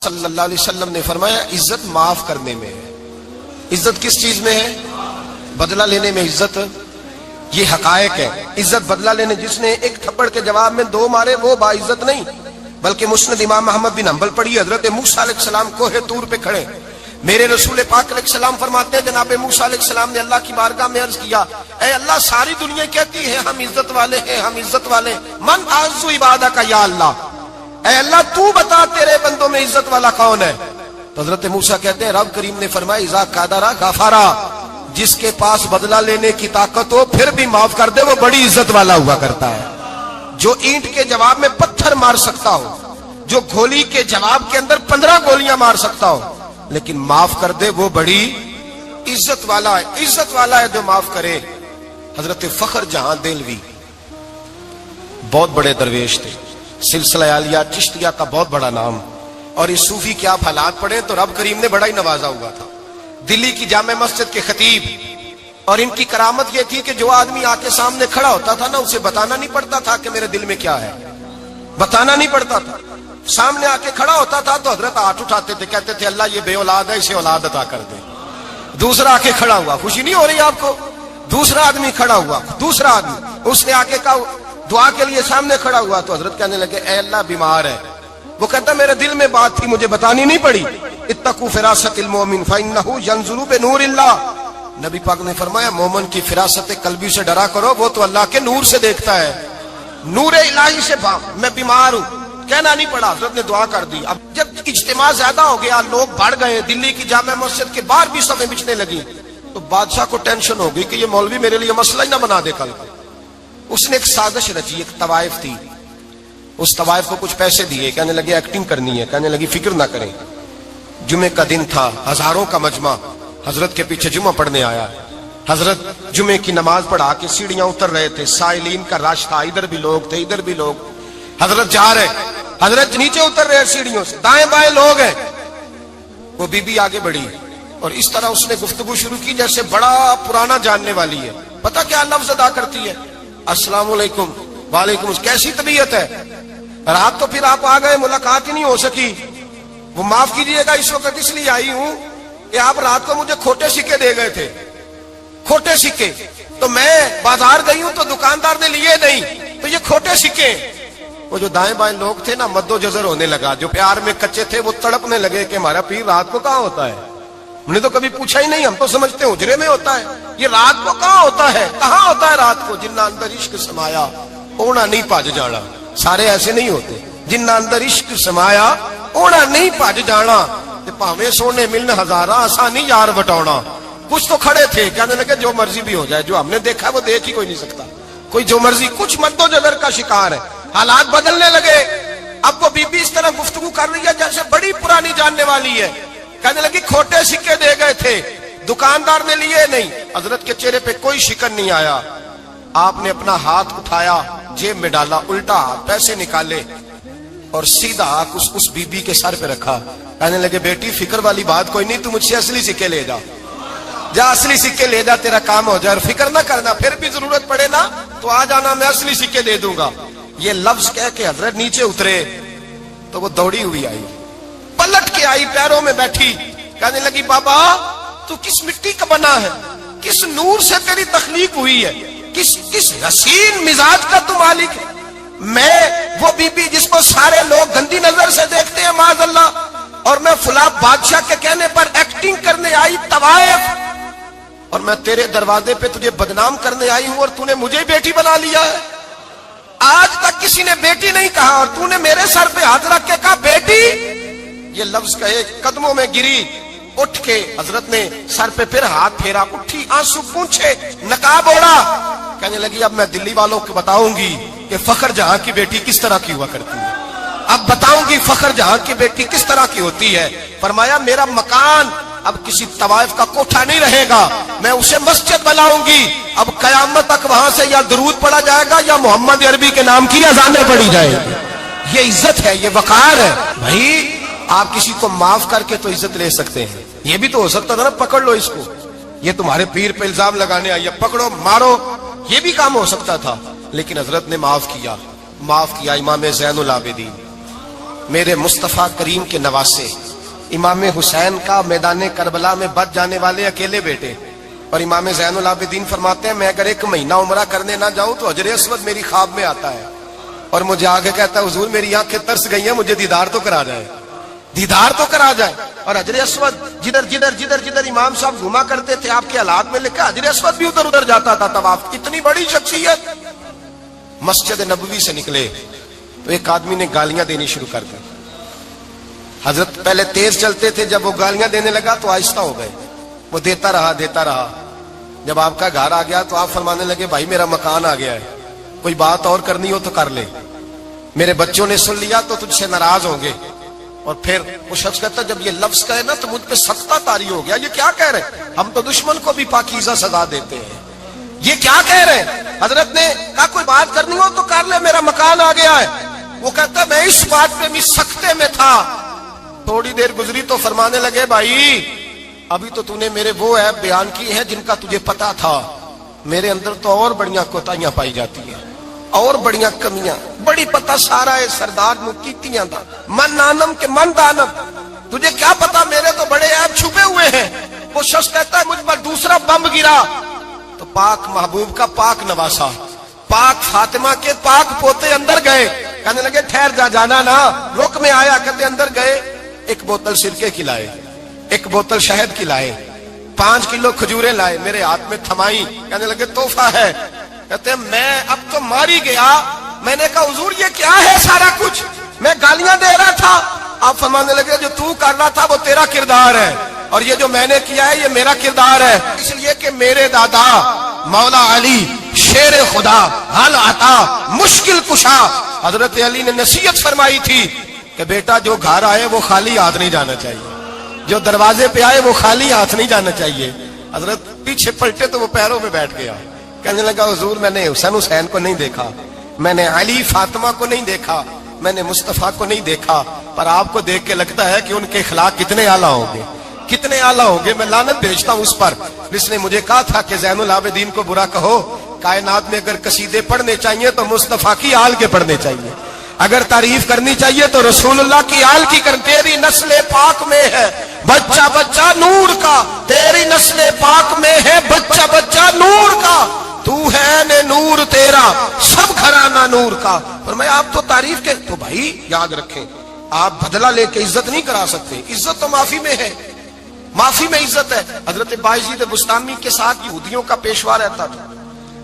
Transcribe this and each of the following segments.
صلی اللہ علیہ وسلم نے فرمایا عزت معاف کرنے میں ہے۔ عزت کس چیز میں ہے؟ بدلہ لینے میں عزت۔ یہ حقائق ہے۔ عزت بدلہ لینے، جس نے ایک تھپڑ کے جواب میں دو مارے وہ باعزت نہیں، بلکہ مسند امام احمد بن حنبل پڑھی، حضرت موسیٰ علیہ السلام کوہ طور پہ کھڑے، میرے رسول پاک علیہ السلام فرماتے ہیں جناب موسیٰ علیہ السلام نے اللہ کی بارگاہ میں عرض کیا، اے اللہ ساری دنیا کہتی ہے ہم عزت والے ہیں، ہم عزت والے ہیں، من اعز عبادہ کا یا اللہ، اے اللہ تو بتا تیرے بندوں میں عزت والا کون ہے؟ تو حضرت موسیٰ کہتے ہیں رب کریم نے فرمایا اذا قادرا غفارا، جس کے پاس بدلہ لینے کی طاقت ہو پھر بھی معاف کر دے وہ بڑی عزت والا ہوا کرتا ہے۔ جو اینٹ کے جواب میں پتھر مار سکتا ہو، جو گولی کے جواب کے اندر 15 گولیاں مار سکتا ہو لیکن معاف کر دے وہ بڑی عزت والا ہے۔ عزت والا ہے جو معاف کرے۔ حضرت فخر جہاں دہلوی بہت بڑے درویش تھے، سلسلہ عالیہ چشتیہ کا بہت بڑا نام، اور اس صوفی کے آپ حالات پڑھیں تو رب کریم نے بڑا ہی نوازا ہوا تھا۔ دلی کی جامع مسجد کے خطیب، اور ان کی کرامت یہ تھی کہ جو آدمی آ کے سامنے کھڑا ہوتا تھا نا اسے بتانا نہیں پڑتا تھا کہ میرے دل میں کیا ہے، بتانا نہیں پڑتا تھا، سامنے آ کے کھڑا ہوتا تھا تو حضرت ہاتھ اٹھاتے تھے، کہتے تھے اللہ یہ بے اولاد ہے اسے اولاد عطا کر دے۔ دوسرا آ کے کھڑا ہوا، خوشی نہیں ہو رہی آپ کو؟ دوسرا آدمی کھڑا ہوا، دوسرا آدمی اس نے آ کے کہا دعا کے لیے سامنے کھڑا ہوا تو حضرت کہنے لگے اے اللہ بیمار ہے، وہ کہتا میرے دل میں بات تھی مجھے بتانی نہیں پڑی، اتقوا فراست المؤمن فانه ينظر بنور اللہ، نبی پاک نے فرمایا مومن کی فراست قلبی سے ڈرا کرو، وہ تو اللہ کے نور سے دیکھتا ہے، نور الہی سے میں بیمار ہوں، کہنا نہیں پڑا، حضرت نے دعا کر دی۔ اب جب اجتماع زیادہ ہو گیا، لوگ بڑھ گئے، دلی کی جامع مسجد کے باہر بھی صفیں بچھنے لگی، تو بادشاہ کو ٹینشن ہو گئی کہ یہ مولوی میرے لیے مسئلہ ہی نہ بنا دے کل کو۔ اس نے ایک سازش رچی، ایک طوائف تھی، اس طوائف کو کچھ پیسے دیے، کہنے لگے ایکٹنگ کرنی ہے، کہنے لگی فکر نہ کریں۔ جمعے کا دن تھا، ہزاروں کا مجمع حضرت کے پیچھے جمعہ پڑھنے آیا، حضرت جمعے کی نماز پڑھا کے سیڑھیاں اتر رہے تھے، سائلین کا رش تھا، ادھر بھی لوگ تھے ادھر بھی لوگ، حضرت جا رہے، حضرت نیچے اتر رہے سیڑھیوں سے، دائیں بائیں لوگ ہیں، وہ بی بی آگے بڑھی اور اس طرح اس نے گفتگو شروع کی جیسے بڑا پرانا جاننے والی ہے۔ پتہ کیا لفظ ادا کرتی ہے؟ السلام علیکم، وعلیکم السلام، کیسی طبیعت ہے؟ رات تو پھر آپ آ گئے، ملاقات ہی نہیں ہو سکی، وہ معاف کیجئے گا اس وقت اس لیے آئی ہوں کہ آپ رات کو مجھے کھوٹے سکے دے گئے تھے، کھوٹے سکے، تو میں بازار گئی ہوں تو دکاندار نے لیے نہیں، تو یہ کھوٹے سکے۔ وہ جو دائیں بائیں لوگ تھے نا مد و جزر ہونے لگا، جو پیار میں کچے تھے وہ تڑپنے لگے کہ ہمارا پیر رات کو کہاں ہوتا ہے، ہم نے تو کبھی پوچھا ہی نہیں، ہم تو سمجھتے ہیں حجرے میں ہوتا ہے، یہ رات کو کہاں ہوتا ہے، کہاں ہوتا ہے رات کو؟ جنہ اندر عشق سمایا اونا نہیں پاج جانا، سارے ایسے نہیں ہوتے، جنہ اندر عشق سمایا اونا نہیں پاج جانا، پاویں سونے ملن ہزارہ آسانی یار بٹاؤنا۔ کچھ تو کھڑے تھے کہنے لگے جو مرضی بھی ہو جائے، جو ہم نے دیکھا وہ دیکھ ہی کوئی نہیں سکتا، کوئی جو مرضی، کچھ مد و جزر کا شکار ہے۔ حالات بدلنے لگے، اب وہ بی بی اس طرح گفتگو کر رہی ہے جیسے بڑی پرانی جاننے والی ہے، کہنے لگی کھوٹے سکے دے گئے تھے، دکاندار نے لیے نہیں۔ حضرت کے چہرے پہ کوئی شکن نہیں آیا، آپ نے اپنا ہاتھ اٹھایا، جیب میں ڈالا، الٹا ہاتھ، پیسے نکالے اور سیدھا ہاتھ اس بی بی کے سر پہ رکھا، کہنے لگے بیٹی فکر والی بات کوئی نہیں، تم مجھ سے اصلی سکے لے جا، جا اصلی سکے لے جا، تیرا کام ہو جائے، اور فکر نہ کرنا، پھر بھی ضرورت پڑے نا تو آ جانا، میں اصلی سکے دے دوں گا۔ یہ لفظ کہہ کے حضرت نیچے اترے تو وہ دوڑی ہوئی آئی، پلٹ کے آئی، پیروں میں بیٹھی، کہنے لگی بابا تو کس مٹی کا بنا ہے، کس نور سے تیری تخلیق ہوئی ہے، کس حسین مزاج کا تو مالک ہے؟ میں وہ بی بی جس کو سارے لوگ گندی نظر سے دیکھتے ہیں معاذ اللہ، اور میں فلاں بادشاہ کے کہنے پر ایکٹنگ کرنے آئی طوائف، اور میں تیرے دروازے پہ تجھے بدنام کرنے آئی ہوں اور تو نے مجھے بیٹی بنا لیا ہے۔ آج تک کسی نے بیٹی نہیں کہا اور تو نے میرے سر پہ ہاتھ رکھ کے کہا بیٹی، یہ لفظ کہے قدموں میں گری، اٹھ کے حضرت نے سر پہ پھر ہاتھ پھیرا، اٹھی، آنسو پونچھے، نقاب اوڑا، کہنے لگی اب میں دلی والوں کو بتاؤں گی کہ فخر جہاں کی بیٹی کس طرح کی ہوا کرتی ہے، اب بتاؤں گی فخر جہاں کی بیٹی کس طرح کی ہوتی ہے۔ فرمایا میرا مکان اب کسی طوائف کا کوٹھا نہیں رہے گا، میں اسے مسجد بناؤں گی، اب قیامت تک وہاں سے یا درود پڑھا جائے گا یا محمد عربی کے نام کی اذانیں پڑھی جائیں گی۔ یہ عزت ہے، یہ وقار ہے۔ بھائی آپ کسی کو معاف کر کے تو عزت لے سکتے ہیں، یہ بھی تو ہو سکتا تھا نا پکڑ لو اس کو، یہ تمہارے پیر پہ الزام لگانے آئی ہے، پکڑو مارو، یہ بھی کام ہو سکتا تھا، لیکن حضرت نے معاف کیا۔ امام زین العابدین میرے مصطفیٰ کریم کے نواسے امام حسین کا میدان کربلا میں بچ جانے والے اکیلے بیٹے. اور امام زین العابدین فرماتے ہیں میں اگر 1 مہینہ عمرہ کرنے نہ جاؤں تو حجر اسود میری خواب میں آتا ہے اور مجھے آگے کہتا ہے حضور میری آنکھیں ترس گئی ہیں, مجھے دیدار تو کرا جائے, دیدار تو کرا جائے. اور حجر اسود جدھر امام صاحب گھوما کرتے تھے آپ کے حالات میں لکھا حجر اسود بھی ادھر ادھر جاتا تھا طواف. اتنی بڑی شخصیت. مسجد نبوی سے نکلے تو ایک آدمی نے گالیاں دینی شروع کر دی. حضرت پہلے تیز چلتے تھے, جب وہ گالیاں دینے لگا تو آہستہ ہو گئے. وہ دیتا رہا. جب آپ کا گھر آ گیا تو آپ فرمانے لگے بھائی میرا مکان آ گیا ہے, کوئی بات اور کرنی ہو تو کر لے. میرے بچوں نے سن لیا تو تجھ سے ناراض ہوں گے. اور پھر وہ شخص کہتا جب یہ لفظ کہے نا تو مجھ پہ سختہ طاری ہو گیا, یہ کیا کہہ رہے ہیں, ہم تو دشمن کو بھی پاکیزہ سزا دیتے ہیں, یہ کیا کہہ رہے ہیں. حضرت نے کہا کوئی بات کرنی ہو تو کر لے, میرا مکان آ گیا ہے. وہ کہتا میں اس بات پہ بھی سختے میں تھا. تھوڑی دیر گزری تو فرمانے لگے بھائی ابھی تو نے میرے وہ عیب بیان کی ہے جن کا تجھے پتا تھا, میرے اندر تو اور بڑیاں کوتاہیاں پائی جاتی ہیں, اور بڑیاں کمیاں, بڑی پتہ سارا ہے سردار نو کیتیاں دا من نانم کے من دانم, تجھے کیا پتا میرے تو بڑے عیب چھپے ہوئے ہیں. وہ شخص کہتا ہے مجھ پر دوسرا بم گرا تو پاک محبوب کا پاک نواسا پاک فاطمہ کے پاک پوتے اندر گئے. کہنے لگے ٹھہر جا, جانا نا, رک میں آیا. کہتے اندر گئے, 1 بوتل سرکے کی لائے, 1 بوتل شہد کی لائے, 5 کلو کھجوریں لائے, میرے ہاتھ میں تھمائی. کہنے لگے تحفہ ہے. کہتے ہیں میں اب تو ماری گیا. میں نے کہا حضور یہ کیا ہے سارا کچھ, میں گالیاں دے رہا تھا. آپ فرمانے لگے جو تو کر رہا تھا وہ تیرا کردار ہے اور یہ جو میں نے کیا ہے یہ میرا کردار ہے. اس لیے کہ میرے دادا مولا علی شیر خدا حل عطا مشکل کشا, حضرت علی نے نصیحت فرمائی تھی کہ بیٹا جو گھر آئے وہ خالی ہاتھ نہیں جانا چاہیے, جو دروازے پہ آئے وہ خالی ہاتھ نہیں جانا چاہیے. حضرت پیچھے پلٹے تو وہ پیروں پہ بیٹھ گیا. کہنے لگا حضور میں نے حسین کو نہیں دیکھا, میں نے علی فاطمہ کو نہیں دیکھا, میں نے مصطفیٰ کو نہیں دیکھا, پر آپ کو دیکھ کے لگتا ہے کہ ان کے اخلاق کتنے اعلیٰ ہوں گے, کتنے اعلیٰ ہوں گے. میں لعنت بھیجتا ہوں اس پر جس نے مجھے کہا تھا کہ زین العابدین کو برا کہو, کائنات میں اگر قصیدے پڑھنے چاہیے تو مصطفیٰ کی آل کے پڑھنے چاہیے, اگر تعریف کرنی چاہیے تو رسول اللہ کی آل کی کر. تیری نسل پاک میں ہے بچہ بچہ نور کا, تیری نسل پاک میں ہے بچہ بچہ نور کا, تو ہے نے نور تیرا سب گھرانہ نور کا. فرمایا آپ تو تعریف کے, تو بھائی یاد رکھیں آپ بدلہ لے کے عزت نہیں کرا سکتے, عزت تو معافی میں ہے, معافی میں عزت ہے. حضرت بایزید بستامی کے ساتھ یہودیوں کا پیشوا رہتا تھا.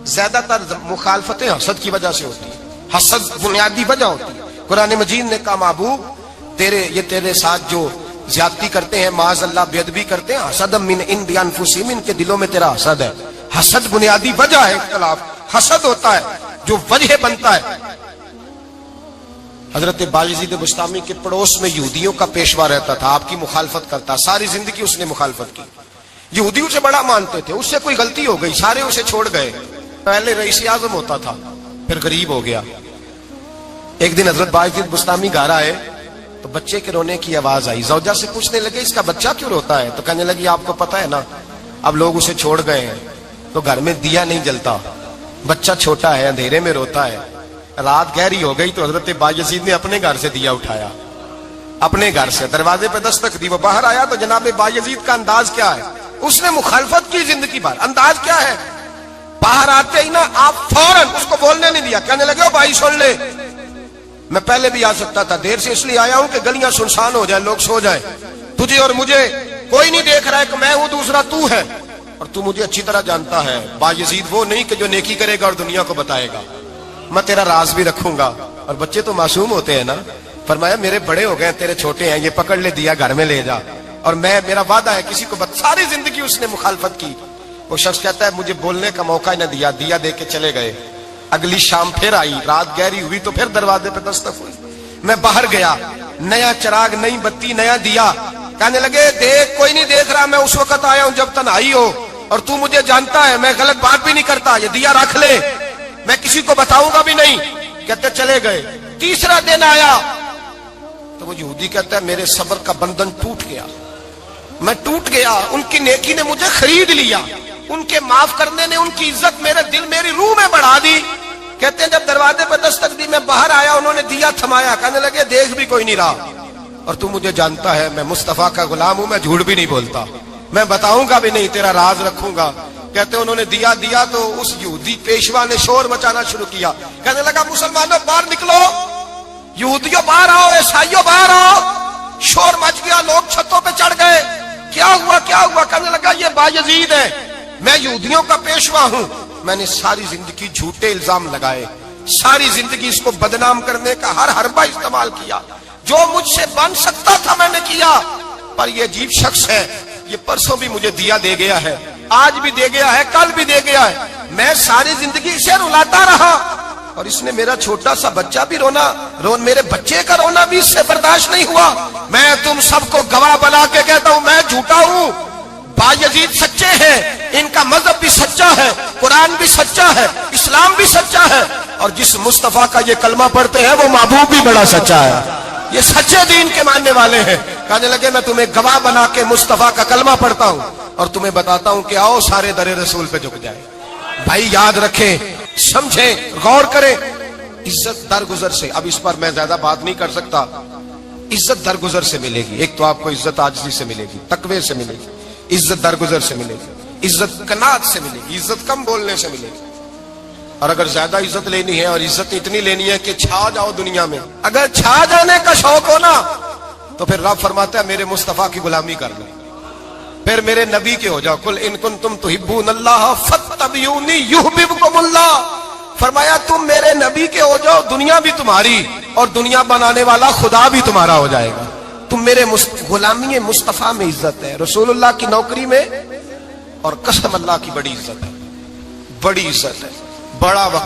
زیادہ تر مخالفتیں حسد کی وجہ سے ہوتی ہیں, حسد بنیادی وجہ ہوتی ہے. قرآن مجید نے کہا محبوب تیرے ساتھ جو زیادتی کرتے ہیں معاذ اللہ بے ادبی کرتے ہیں, حسد من عند انفسہم, ان کے دلوں میں تیرا حسد ہے. حسد بنیادی وجہ ہے اختلاف, حسد ہوتا ہے جو وجہ بنتا ہے. حضرت بایزید بستامی کے پڑوس میں یہودیوں کا پیشوا رہتا تھا, آپ کی مخالفت کرتا, ساری زندگی اس نے مخالفت کی. یہودیوں سے بڑا مانتے تھے, اس سے کوئی غلطی ہو گئی سارے اسے چھوڑ گئے. پہلے رئیس اعظم ہوتا تھا پھر غریب ہو گیا. ایک دن حضرت بایزید بستامی گھر آئے تو بچے کے رونے کی آواز آئی. زوجہ سے پوچھنے لگے اس کا بچہ کیوں روتا ہے, تو کہنے لگی آپ کو پتا ہے نا اب لوگ اسے چھوڑ گئے ہیں تو گھر میں دیا نہیں جلتا, بچہ چھوٹا ہے اندھیرے میں روتا ہے. رات گہری ہو گئی تو حضرت بایزید نے اپنے گھر سے دیا اٹھایا, اپنے گھر سے دروازے پہ دستک دی. وہ باہر آیا تو جناب بایزید کا انداز کیا ہے, اس نے مخالفت کی زندگی بھر. انداز کیا ہے, باہر آتے ہی نا آپ فوراً اس کو بولنے نہیں دیا. کہنے لگے بھائی سن لے, میں پہلے بھی آ سکتا تھا, دیر سے اس لیے آیا ہوں کہ گلیاں سنسان ہو جائے, لوگ سو جائیں, تجھے اور مجھے کوئی نہیں دیکھ رہا ہے کہ میں ہوں دوسرا تو ہے, اور تو مجھے اچھی طرح جانتا ہے. بایزید وہ نہیں کہ جو نیکی کرے گا اور دنیا کو بتائے گا, میں تیرا راز بھی رکھوں گا. اور بچے تو معصوم ہوتے ہیں نا. فرمایا میرے بڑے ہو گئے تیرے چھوٹے ہیں, یہ پکڑ لے دیا گھر میں لے جا, اور میرا وعدہ ہے کسی کو ساری زندگی اس نے مخالفت کی. وہ شخص کہتا ہے مجھے بولنے کا موقع ہی نہ دیا, دیا دے کے چلے گئے. اگلی شام پھر آئی, رات گہری ہوئی تو پھر دروازے پہ دستک ہوئی. میں باہر گیا, نیا چراغ, نئی بتی, نیا دیا. کہنے لگے دیکھ کوئی نہیں دیکھ رہا, میں اس وقت آیا ہوں جب تنہائی ہو, اور تو مجھے جانتا ہے میں غلط بات بھی نہیں کرتا, یہ دیا رکھ لے, میں کسی کو بتاؤں گا بھی نہیں. کہتے چلے گئے. تیسرا دن آیا تو وہ یہودی کہتا ہے میرے صبر کا بندھن ٹوٹ گیا, میں ٹوٹ گیا. ان کی نیکی نے مجھے خرید لیا, ان کے معاف کرنے نے ان کی عزت میرے دل میری روح میں بڑھا دی. کہتے ہیں جب دروازے پر دستک دی میں باہر آیا, انہوں نے دیا تھمایا, کہنے لگے دیکھ بھی کوئی نہیں رہا, اور تو مجھے جانتا ہے میں مصطفیٰ کا غلام ہوں, میں جھوٹ بھی نہیں بولتا, میں بتاؤں گا بھی نہیں, تیرا راز رکھوں گا. کہتے انہوں نے دیا تو اس یہودی پیشوا نے شور مچانا شروع کیا, کہنے لگا مسلمانوں باہر نکلو, یہودیوں باہر آؤ, عیسائیوں باہر آؤ. شور مچ گیا, لوگ چھتوں پہ چڑھ گئے, کیا ہوا کیا ہوا. کہنے لگا یہ بایزید ہے, میں یہودیوں کا پیشوا ہوں, میں نے ساری زندگی جھوٹے الزام لگائے, ساری زندگی اس کو بدنام کرنے کا ہر حربہ استعمال کیا, جو مجھ سے بن سکتا تھا میں نے کیا. پر یہ عجیب شخص ہے, یہ پرسوں بھی مجھے دیا دے گیا ہے, آج بھی دے گیا ہے, کل بھی دے گیا ہے, میں ساری زندگی اسے رلاتا رہا, اور اس نے میرا چھوٹا سا بچہ بھی میرے بچے کا رونا بھی اس سے برداشت نہیں ہوا. میں تم سب کو گواہ بنا کے کہتا ہوں میں جھوٹا ہوں, بایزید سچے ہیں, ان کا مذہب بھی سچا ہے, قرآن بھی سچا ہے, اسلام بھی سچا ہے, اور جس مصطفیٰ کا یہ کلمہ پڑھتے ہیں وہ محبوب بھی بڑا سچا ہے, یہ سچے دین کے ماننے والے ہیں. کہنے لگے میں تمہیں گواہ بنا کے مصطفیٰ کا کلمہ پڑھتا ہوں اور تمہیں بتاتا ہوں کہ آؤ سارے در رسول پہ جھک جائے. بھائی یاد رکھیں, سمجھیں, غور کریں, عزت درگزر سے, اب اس پر میں زیادہ بات نہیں کر سکتا, عزت درگزر سے ملے گی. ایک تو آپ کو عزت عاجزی سے ملے گی, تقوی سے ملے گی, عزت درگزر سے ملے گی, عزت قناعت سے ملے گی, عزت کم بولنے سے ملے گی. اور اگر زیادہ عزت لینی ہے اور عزت اتنی لینی ہے کہ چھا جاؤ دنیا میں, اگر چھا جانے کا شوق ہو نا تو پھر رب فرماتا ہے میرے مصطفیٰ کی غلامی کر لو, پھر میرے نبی کے ہو جاؤ. قل ان کنتم تحبون اللہ فاتبعونی یحببکم اللہ. فرمایا تم میرے نبی کے ہو جاؤ, دنیا بھی تمہاری اور دنیا بنانے والا خدا بھی تمہارا ہو جائے گا. تم میرے غلامی مصطفیٰ میں عزت ہے, رسول اللہ کی نوکری میں, اور قسم اللہ کی بڑی عزت ہے, بڑی عزت ہے, بڑا وقت.